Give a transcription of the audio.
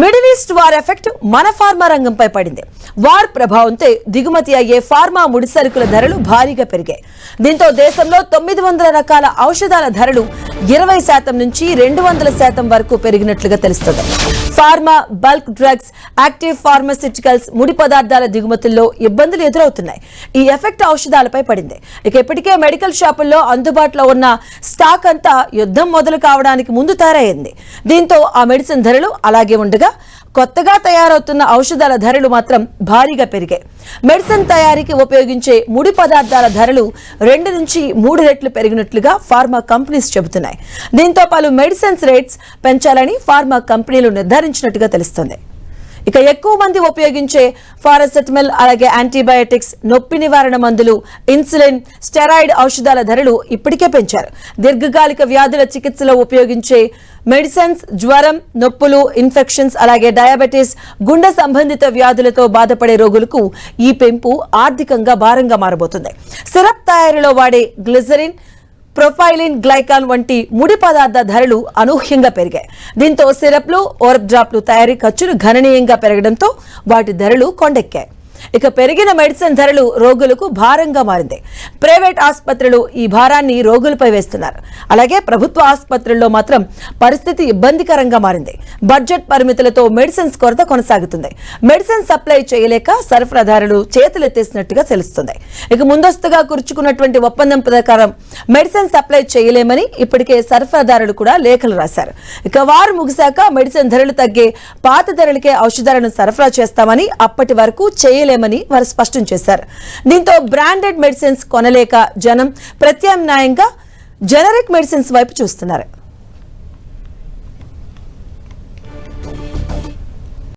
Middle east war effect మన pharma రంగంపై పడింది. వార్ ప్రభావంతో దిగుమతి అయ్యే ఫార్మా ముడి సరుకుల ధరలు భారీగా పెరిగాయి. దీంతో దేశంలో 900 రకాల ఔషధాల ధరలు 20% నుంచి 200% వరకు పెరిగినట్లుగా తెలుస్తుంది. Pharma, bulk drugs, active pharmaceuticals ముడి పదార్థాల దిగుమతుల్లో ఇబ్బందులు ఎదురవుతున్నాయి. ఈ ఎఫెక్ట్ ఔషధాలపై పడింది. ఇప్పటికే మెడికల్ షాపుల్లో అందుబాటులో ఉన్న స్టాక్ అంతా యుద్ధం మొదలు కావడానికి ముందు తయారైంది. దీంతో ఆ మెడిసిన్ ధరలు అలాగే ఉండగా కొత్తగా తయారవుతున్న ఔషధాల ధరలు మాత్రం భారీగా పెరిగాయి. మెడిసిన్ తయారీకి ఉపయోగించే ముడి పదార్థాల ధరలు 2 నుంచి 3 రెట్లు పెరిగినట్లుగా ఫార్మా కంపెనీస్ చెబుతున్నాయి. దీంతో పలు మెడిసిన్స్ రేట్స్ పెంచాలని ఫార్మా కంపెనీలు నిర్ధారించినట్టుగా తెలుస్తోంది. ఎక్కువ మంది ఉపయోగించే పారాసెటమాల్, అలాగే యాంటీబయాటిక్స్, నొప్పి నివారణ మందులు, ఇన్సులిన్, స్టెరాయిడ్ ఔషధాల ధరలు ఇప్పటికే పెంచారు. దీర్ఘకాలిక వ్యాధుల చికిత్సలో ఉపయోగించే మెడిసిన్స్, జ్వరం, నొప్పులు, ఇన్ఫెక్షన్స్, అలాగే డయాబెటీస్, గుండె సంబంధిత వ్యాధులతో బాధపడే రోగులకు ఈ పెంపు ఆర్థికంగా భారంగా మారబోతుంది. సిరప్ తయారీలో వాడే గ్లిజరిన్, ప్రొఫైలిన్ గ్లైకాన్ వంటి ముడి పదార్థ ధరలు అనూహ్యంగా పెరిగాయి. దీంతో సిరప్లు, ఓరల్ డ్రాప్లు తయారీ ఖర్చులు గణనీయంగా పెరగడంతో వాటి ధరలు కొండెక్కాయి. పెరిగిన మెడిసిన్ ధరలు రోగులకు భారంగా మారింది. ప్రైవేట్ ఆసుపత్రులు ఈ భారాన్ని రోగులపై వేస్తున్నారు. అలాగే ప్రభుత్వ ఆసుపత్రుల్లో మాత్రం పరిస్థితి ఇబ్బందికరంగా మారింది. బడ్జెట్ పరిమితులతో మెడిసిన్స్ కొరత కొనసాగుతుంది. మెడిసిన్ సప్లై చేయలేక సరఫరాదారులు చేతులెత్తేసినట్టుగా తెలుస్తుంది. ముందస్తుగా కూర్చుకున్నటువంటి ఒప్పందం ప్రకారం మెడిసిన్ సప్లై చేయలేమని ఇప్పటికే సరఫరాదారులు కూడా లేఖలు రాశారు. వారు ముగిశాక మెడిసిన్ ధరలు తగ్గే పాత ధరలకే ఔషధాలను సరఫరా చేస్తామని, అప్పటి వరకు చేయలేమని వారు స్పష్టం చేశారు. దీంతో బ్రాండెడ్ మెడిసిన్స్ కొనలేక జనం ప్రత్యామ్నాయంగా జనరిక్ మెడిసిన్స్ వైపు చూస్తున్నారు.